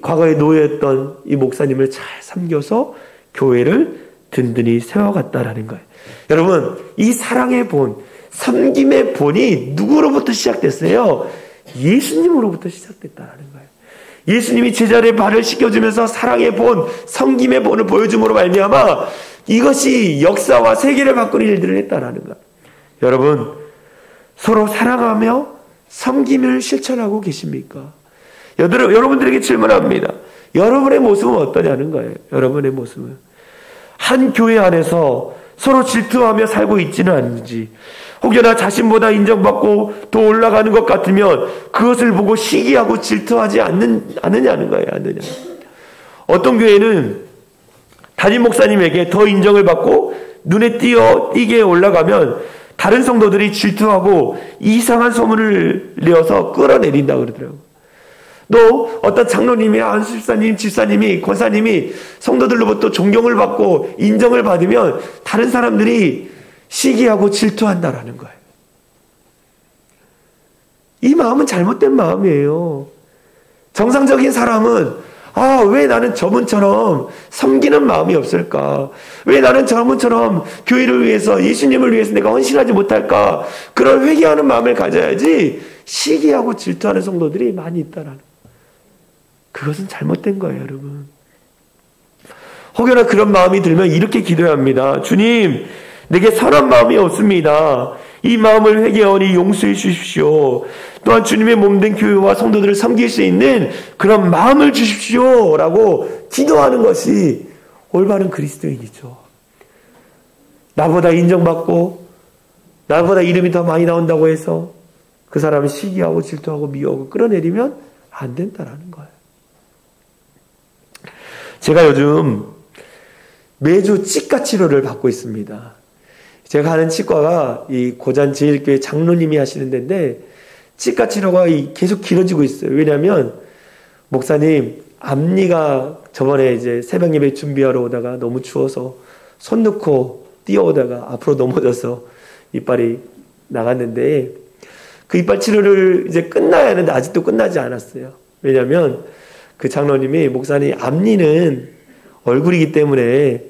과거에 노예였던 이 목사님을 잘 섬겨서 교회를 든든히 세워갔다라는 거예요. 여러분, 이 사랑의 본, 섬김의 본이 누구로부터 시작됐어요? 예수님으로부터 시작됐다라는 거예요. 예수님이 제자들의 발을 씻겨주면서 사랑의 본, 섬김의 본을 보여줌으로 말미암아 이것이 역사와 세계를 바꾸는 일들을 했다라는 것. 여러분, 서로 사랑하며 섬김을 실천하고 계십니까? 여러분들에게 질문합니다. 여러분의 모습은 어떠냐는 거예요. 여러분의 모습은. 한 교회 안에서 서로 질투하며 살고 있지는 않은지, 혹여나 자신보다 인정받고 더 올라가는 것 같으면 그것을 보고 시기하고 질투하지 않느냐는 거예요. 않느냐. 어떤 교회는 담임 목사님에게 더 인정을 받고 눈에 띄게 올라가면 다른 성도들이 질투하고 이상한 소문을 내어서 끌어내린다고 그러더라고요. 또 어떤 장로님이, 안수집사님, 집사님이, 권사님이 성도들로부터 존경을 받고 인정을 받으면 다른 사람들이 시기하고 질투한다라는 거예요. 이 마음은 잘못된 마음이에요. 정상적인 사람은 왜 나는 저분처럼 섬기는 마음이 없을까? 왜 나는 저분처럼 교회를 위해서, 예수님을 위해서 내가 헌신하지 못할까? 그런 회개하는 마음을 가져야지 시기하고 질투하는 성도들이 많이 있다라는 거예요. 그것은 잘못된 거예요, 여러분. 혹여나 그런 마음이 들면 이렇게 기도해야 합니다. 주님, 내게 선한 마음이 없습니다. 이 마음을 회개하오니 용서해 주십시오. 또한 주님의 몸된 교회와 성도들을 섬길 수 있는 그런 마음을 주십시오. 라고 기도하는 것이 올바른 그리스도인이죠. 나보다 인정받고 나보다 이름이 더 많이 나온다고 해서 그 사람을 시기하고 질투하고 미워하고 끌어내리면 안 된다라는 거예요. 제가 요즘 매주 치과 치료를 받고 있습니다. 제가 하는 치과가 이 고잔 제일교회 장로님이 하시는 데인데 치과 치료가 계속 길어지고 있어요. 왜냐하면 목사님 앞니가 저번에 이제 새벽 예배 준비하러 오다가 너무 추워서 손 넣고 뛰어오다가 앞으로 넘어져서 이빨이 나갔는데 그 이빨 치료를 이제 끝나야 하는데 아직도 끝나지 않았어요. 왜냐하면 그 장로님이 목사님 앞니는 얼굴이기 때문에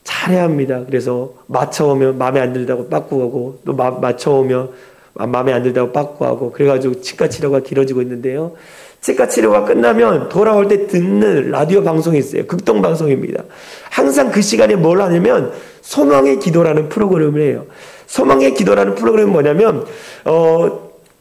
잘해야 합니다. 그래서 맞춰오면 마음에 안 들다고 빠꾸하고 또 맞춰오면 마음에 안 들다고 빠꾸하고 그래가지고 치과 치료가 길어지고 있는데요. 치과 치료가 끝나면 돌아올 때 듣는 라디오 방송이 있어요. 극동 방송입니다. 항상 그 시간에 뭘 하냐면 소망의 기도라는 프로그램을 해요. 소망의 기도라는 프로그램은 뭐냐면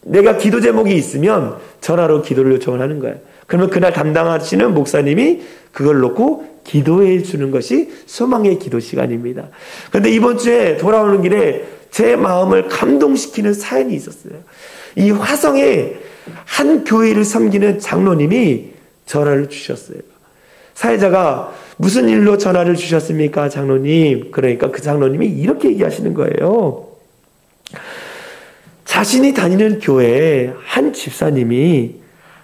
내가 기도 제목이 있으면 전화로 기도를 요청을 하는 거예요. 그러면 그날 담당하시는 목사님이 그걸 놓고 기도해 주는 것이 소망의 기도 시간입니다. 그런데 이번 주에 돌아오는 길에 제 마음을 감동시키는 사연이 있었어요. 이 화성에 한 교회를 섬기는 장로님이 전화를 주셨어요. 사회자가 무슨 일로 전화를 주셨습니까, 장로님? 그러니까 그 장로님이 이렇게 얘기하시는 거예요. 자신이 다니는 교회에 한 집사님이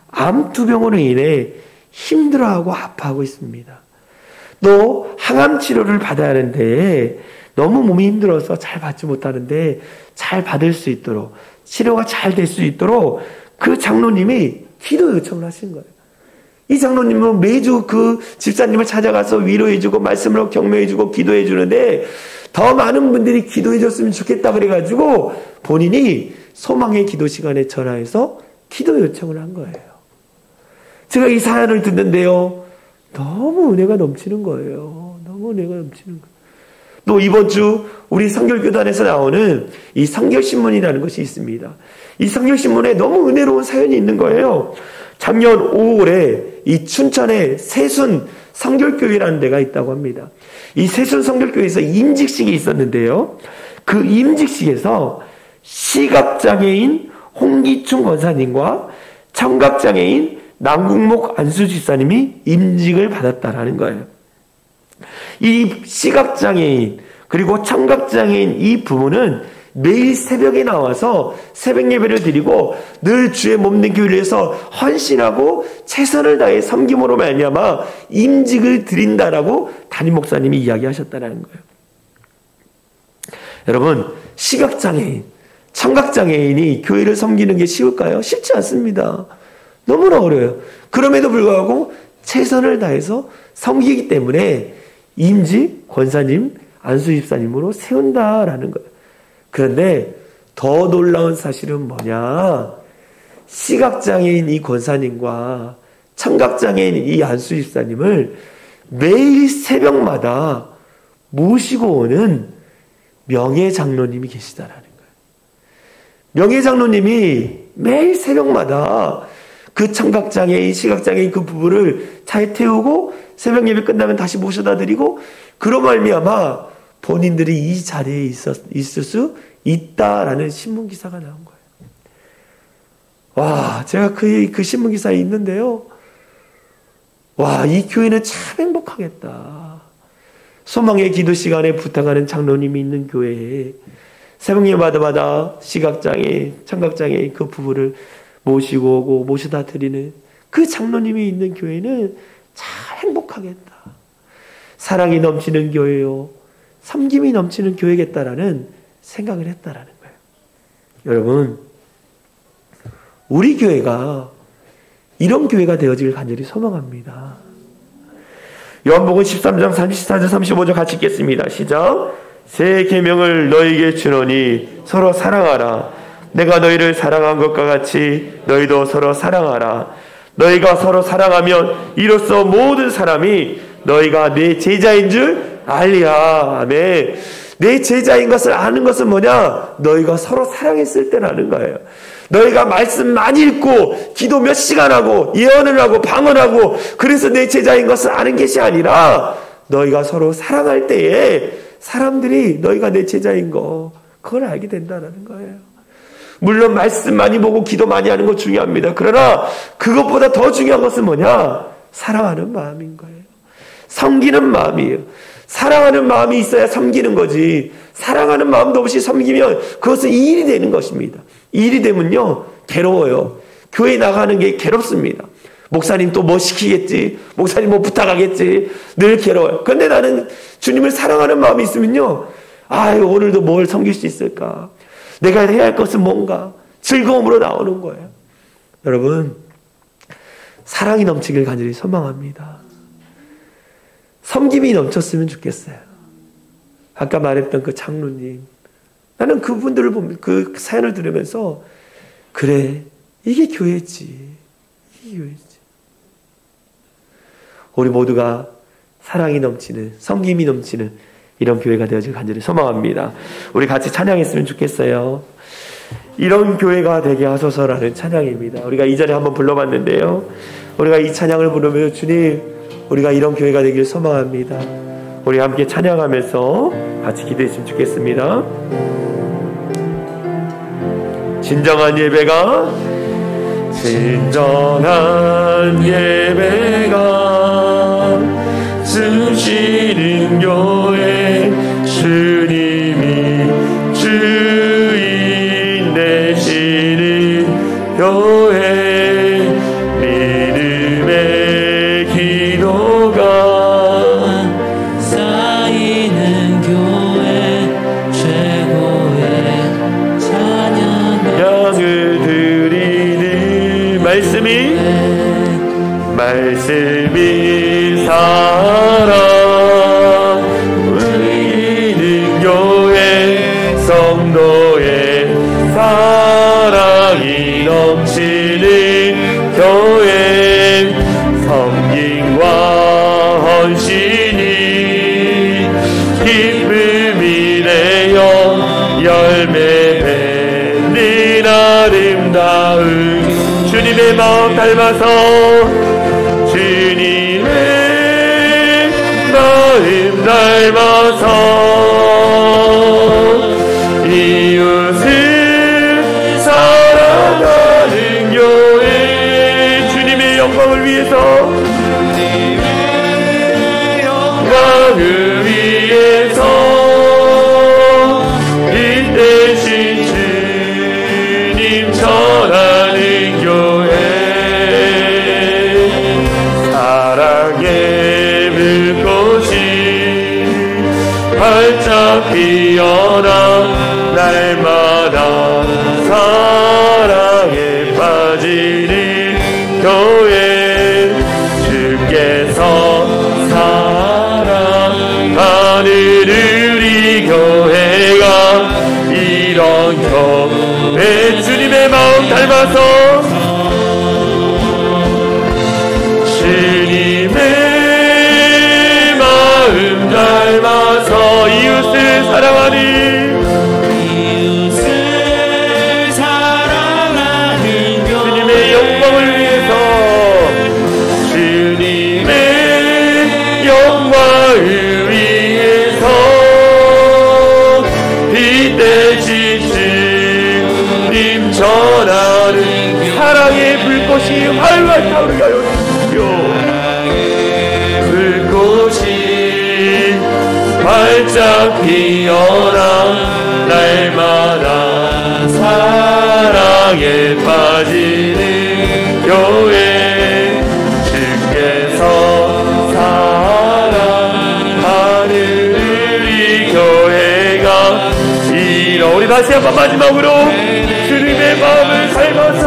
암투병으로 인해 힘들어하고 아파하고 있습니다. 또 항암 치료를 받아야 하는데 너무 몸이 힘들어서 잘 받지 못하는데 잘 받을 수 있도록 치료가 잘 될 수 있도록 그 장로님이 기도 요청을 하신 거예요. 이 장로님은 매주 그 집사님을 찾아가서 위로해주고 말씀으로 격려해주고 기도해주는데 더 많은 분들이 기도해줬으면 좋겠다 그래가지고 본인이 소망의 기도 시간에 전화해서 기도 요청을 한 거예요. 제가 이 사연을 듣는데요. 너무 은혜가 넘치는 거예요. 너무 은혜가 넘치는 거예요. 또 이번 주 우리 성결교단에서 나오는 이 성결신문이라는 것이 있습니다. 이 성결신문에 너무 은혜로운 사연이 있는 거예요. 작년 5월에 이 춘천에 세순 성결교회라는 데가 있다고 합니다. 이 세순 성결교회에서 임직식이 있었는데요. 그 임직식에서 시각장애인 홍기충 권사님과 청각장애인 남궁목 안수집사님이 임직을 받았다라는 거예요. 이 시각장애인 그리고 청각장애인 이 부부는 매일 새벽에 나와서 새벽 예배를 드리고 늘 주의 몸된 교회를 위해서 헌신하고 최선을 다해 섬김으로 말미암아 임직을 드린다라고 담임 목사님이 이야기하셨다는 거예요. 여러분, 시각장애인, 청각장애인이 교회를 섬기는 게 쉬울까요? 쉽지 않습니다. 너무나 어려워요. 그럼에도 불구하고 최선을 다해서 섬기기 때문에 임직, 권사님, 안수집사님으로 세운다라는 거예요. 그런데 더 놀라운 사실은 뭐냐? 시각장애인 이 권사님과 청각장애인 이 안수집사님을 매일 새벽마다 모시고 오는 명예장로님이 계시다라는 거예요. 명예장로님이 매일 새벽마다 그 청각장애인, 시각장애인 그 부부를 차에 태우고 새벽 예배 끝나면 다시 모셔다 드리고, 그로 말미암아 본인들이 이 자리에 있을 수 있다라는 신문기사가 나온 거예요. 와, 제가 그 신문기사에 있는데요. 와, 이 교회는 참 행복하겠다. 소망의 기도 시간에 부탁하는 장로님이 있는 교회에 새벽 예배마다 시각장애인, 청각장애인 그 부부를 모시고 오고 모셔다 드리는 그 장로님이 있는 교회는 참 행복하겠다. 사랑이 넘치는 교회요, 섬김이 넘치는 교회겠다라는 생각을 했다라는 거예요. 여러분, 우리 교회가 이런 교회가 되어지길 간절히 소망합니다. 요한복음 13장 34절 35절 같이 읽겠습니다. 시작. 새 계명을 너희에게 주노니 서로 사랑하라. 내가 너희를 사랑한 것과 같이 너희도 서로 사랑하라. 너희가 서로 사랑하면 이로써 모든 사람이 너희가 내 제자인 줄 알리라. 아멘. 내 제자인 것을 아는 것은 뭐냐? 너희가 서로 사랑했을 때라는 거예요. 너희가 말씀 많이 읽고 기도 몇 시간 하고 예언을 하고 방언하고 그래서 내 제자인 것을 아는 것이 아니라, 너희가 서로 사랑할 때에 사람들이 너희가 내 제자인 거, 그걸 알게 된다는 거예요. 물론 말씀 많이 보고 기도 많이 하는 거 중요합니다. 그러나 그것보다 더 중요한 것은 뭐냐? 사랑하는 마음인 거예요. 섬기는 마음이에요. 사랑하는 마음이 있어야 섬기는 거지, 사랑하는 마음도 없이 섬기면 그것은 일이 되는 것입니다. 일이 되면요, 괴로워요. 교회 나가는 게 괴롭습니다. 목사님 또 뭐 시키겠지, 목사님 뭐 부탁하겠지, 늘 괴로워요. 그런데 나는 주님을 사랑하는 마음이 있으면요, 아유, 오늘도 뭘 섬길 수 있을까, 내가 해야 할 것은 뭔가, 즐거움으로 나오는 거예요. 여러분, 사랑이 넘치길 간절히 소망합니다. 섬김이 넘쳤으면 좋겠어요. 아까 말했던 그 장로님, 나는 그분들을 보면, 그 사연을 들으면서, 그래, 이게 교회지. 이게 교회지. 우리 모두가 사랑이 넘치는, 섬김이 넘치는 이런 교회가 되어질 간절히 소망합니다. 우리 같이 찬양했으면 좋겠어요. 이런 교회가 되게 하소서라는 찬양입니다. 우리가 이전에 한번 불러봤는데요. 우리가 이 찬양을 부르면, 주님, 우리가 이런 교회가 되길 소망합니다. 우리 함께 찬양하면서 같이 기도했으면 좋겠습니다. 진정한 예배가 쓰시는 교회, 주님이 주인 되시는 교회, 믿음의 기도가 쌓이는 교회, 최고의 찬양을 드리는 말씀이 살아 우리는 교회, 성도의 사랑이 넘치는 교회, 섬김과 헌신이 기쁨이 되어 열매 맺는 아름다운 주님의 마음 닮아서, 주님의 마음 닮아서 이웃을 사랑하는 교회, 주님의 영광을 위해서, 영광을 위해서 이 대신 주님 전하는 교회, 사랑의 불꽃이 활짝 피어나 날마다 사랑에 빠지는 교회, 주께서 사랑하는 우리 교회가 이런 교회, 주님의 마음 닮아서, 주님의 마음 닮아서 활짝 피어나 날마다 사랑에 빠지는 교회 주께서 사랑하는 우리 교회가 우리 다시 한번 마지막으로 주님의 마음을 닮아서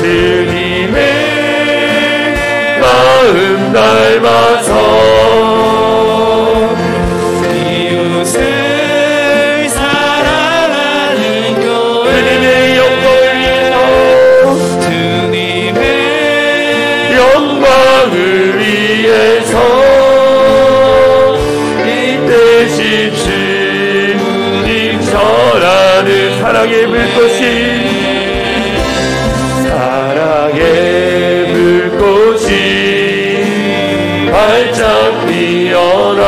주님의 마음 닮아서 이웃을 사랑하는 교회 주님의 영광을 위해서 주님의 영광을 위해서 이 대신 주님 전하는 사랑의 불꽃이 활짝 피어나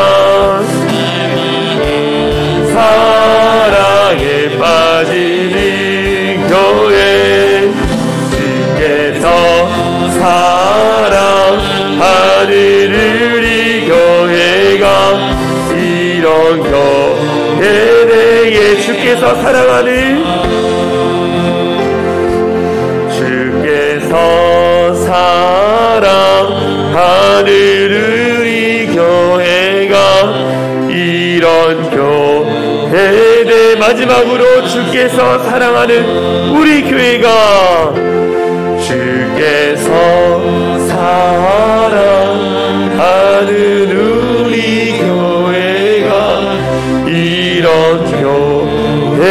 사랑에 빠지는 교회 주께서 사랑하는 우리 교회가 이런 교회 내게 주께서 사랑하는 사랑하는 우리 교회가 이런 교회 내 마지막으로 주께서 사랑하는 우리 교회가 주께서 사랑하는 우리 교회가 이런 교회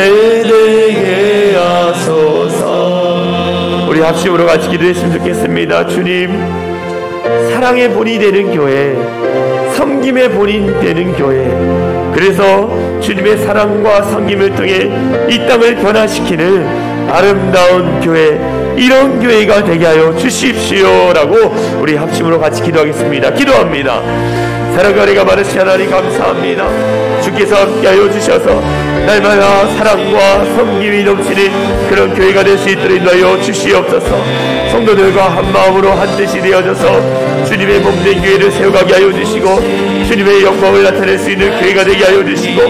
되게 하소서. 우리 합심으로 같이 기도했으면 좋겠습니다. 주님, 사랑의 본이 되는 교회, 섬김의 본이 되는 교회, 그래서 주님의 사랑과 섬김을 통해 이 땅을 변화시키는 아름다운 교회, 이런 교회가 되게 하여 주십시오라고 우리 합심으로 같이 기도하겠습니다. 기도합니다. 사랑하리가 많으신 하나님 감사합니다. 주께서 함께하여 주셔서 날마다 사랑과 섬김이 넘치는 그런 교회가 될 수 있도록 인도하여 주시옵소서. 성도들과 한마음으로 한뜻이 되어져서 주님의 몸된 교회를 세워가게 하여 주시고 주님의 영광을 나타낼 수 있는 교회가 되게 하여 주시고,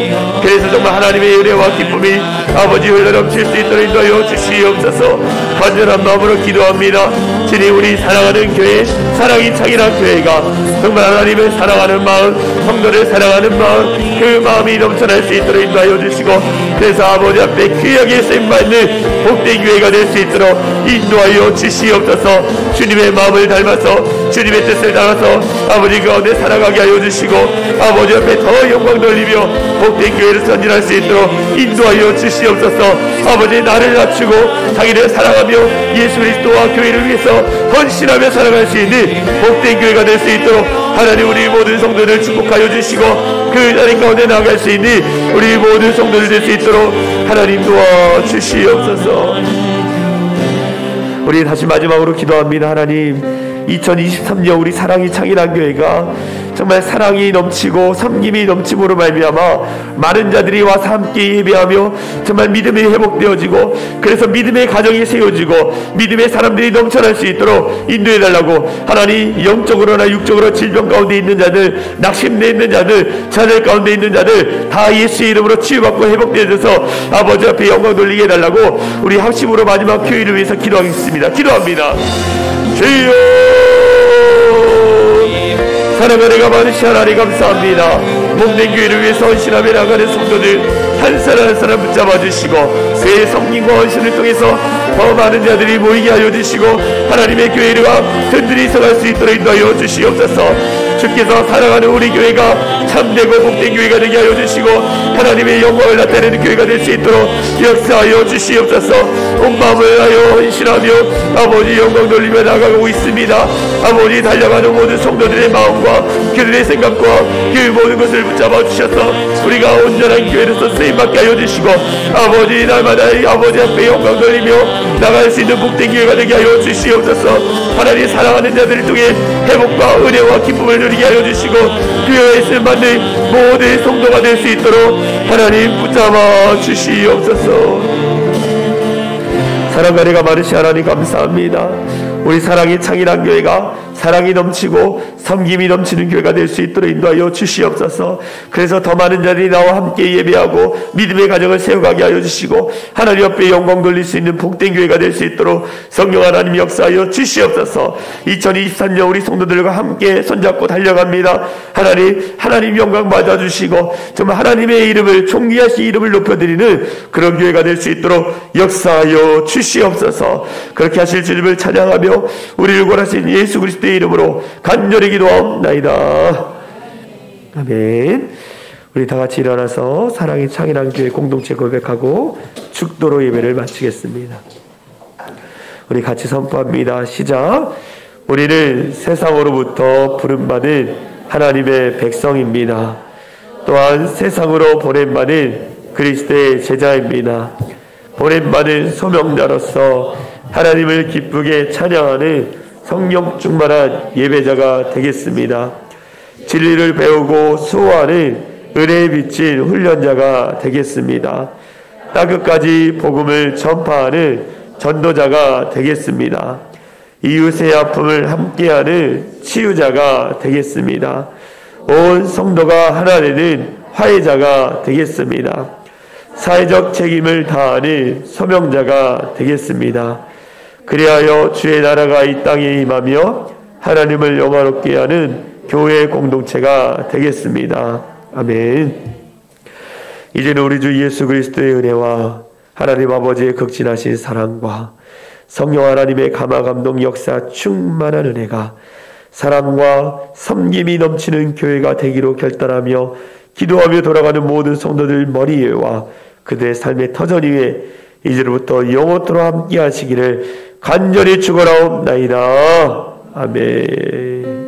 그래서 정말 하나님의 은혜와 기쁨이 아버지 흘러넘칠 수 있도록 인도하여 주시옵소서. 간절한 마음으로 기도합니다. 주님, 우리 사랑하는 교회, 사랑이 창이란 교회가 정말 하나님을 사랑하는 마음, 성도를 사랑하는 마음, 그 마음이 넘쳐날 수 있도록 인도하여 주시고, 그래서 아버지 앞에 귀하게 쓰임받는 복된 교회가 될 수 있도록 인도하여 주시옵소서. 주님의 마음을 닮아서 주님의 뜻을 따라서 아버지 가운데 살아가게 하여 주시고, 아버지 앞에 더 영광 돌리며 복된 교회를 선진할 수 있도록 인도하여 주시옵소서. 아버지, 나를 낮추고 자기를 사랑하며 예수 그리스도와 교회를 위해서 헌신하며 살아갈 수 있는 복된 교회가 될 수 있도록 하나님, 우리 모든 성도들 축복하여 주시고 그 자리 가운데 나아갈 수 있는 우리 모든 성도들 될 수 있도록 하나님 도와주시옵소서. 우리 다시 마지막으로 기도합니다. 하나님, 2023년 우리 사랑이 창이란 교회가 정말 사랑이 넘치고 섬김이 넘침으로 말미암아 많은 자들이 와서 함께 예배하며 정말 믿음이 회복되어지고, 그래서 믿음의 가정이 세워지고 믿음의 사람들이 넘쳐날 수 있도록 인도해달라고 하나님, 영적으로나 육적으로 질병 가운데 있는 자들, 낙심되어 있는 자들, 자들 가운데 있는 자들 다 예수의 이름으로 치유받고 회복되어져서 아버지 앞에 영광 돌리게 해달라고 우리 합심으로 마지막 교회를 위해서 기도하겠습니다. 기도합니다. 주여, 사랑하리가 많으신 하나님 감사합니다. 몸된 교회를 위해서 헌신하며 나가는 성도들 한 사람 한 사람 붙잡아 주시고, 그의 섬김과 헌신을 통해서 더 많은 자들이 모이게 하여 주시고 하나님의 교회가 든든히 서갈 수 있도록 인도하여 주시옵소서. 주께서 사랑하는 우리 교회가 참되고 복된 교회가 되게 하여 주시고 하나님의 영광을 나타내는 교회가 될 수 있도록 역사하여 주시옵소서. 온 마음을 하여 헌신하며 아버지 영광 돌리며 나가고 있습니다. 아버지, 달려가는 모든 성도들의 마음과 그들의 생각과 그 모든 것을 붙잡아 주셔서 우리가 온전한 교회로서 쓰임받게 하여 주시고, 아버지, 날마다 아버지 앞에 영광 돌리며 나갈 수 있는 복된 교회가 되게 하여 주시옵소서. 하나님, 사랑하는 자들을 통해 회복과 은혜와 기쁨을 누리게 하여 주시고 교회에 쓰임받는 모든 성도가 될 수 있도록 하나님 붙잡아 주시옵소서. 사랑과 은혜가 많으신 하나님 감사합니다. 우리 사랑의 창이란 교회가 사랑이 넘치고 섬김이 넘치는 교회가 될 수 있도록 인도하여 주시옵소서. 그래서 더 많은 자들이 나와 함께 예배하고 믿음의 가정을 세워가게 하여 주시고 하나님 앞에 영광 돌릴 수 있는 복된 교회가 될 수 있도록 성령 하나님 역사하여 주시옵소서. 2023년 우리 성도들과 함께 손잡고 달려갑니다. 하나님 영광 받아주시고 정말 하나님의 이름을 존귀하신 이름을 높여드리는 그런 교회가 될 수 있도록 역사하여 주시옵소서. 그렇게 하실 주님을 찬양하며 우리를 구원하신 예수 그리스도의 이름으로 간절히 기도하옵나이다. 아멘. 우리 다 같이 일어나서 사랑의 창이란 교회 공동체 고백하고 축도로 예배를 마치겠습니다. 우리 같이 선포합니다. 시작. 우리는 세상으로부터 부름받은 하나님의 백성입니다. 또한 세상으로 보냄받은 그리스도의 제자입니다. 보냄받은 소명자로서 하나님을 기쁘게 찬양하는 성령 충만한 예배자가 되겠습니다. 진리를 배우고 수호하는 은혜에 비친 훈련자가 되겠습니다. 땅끝까지 복음을 전파하는 전도자가 되겠습니다. 이웃의 아픔을 함께하는 치유자가 되겠습니다. 온 성도가 하나 되는 화해자가 되겠습니다. 사회적 책임을 다하는 소명자가 되겠습니다. 그리하여 주의 나라가 이 땅에 임하며 하나님을 영화롭게 하는 교회 공동체가 되겠습니다. 아멘. 이제는 우리 주 예수 그리스도의 은혜와 하나님 아버지의 극진하신 사랑과 성령 하나님의 감화감동 역사 충만한 은혜가 사랑과 섬김이 넘치는 교회가 되기로 결단하며 기도하며 돌아가는 모든 성도들 머리 위와 그들의 삶의 터전 위에 이제부터 영원토록 함께 하시기를 간절히 축원하옵나이다. 아멘.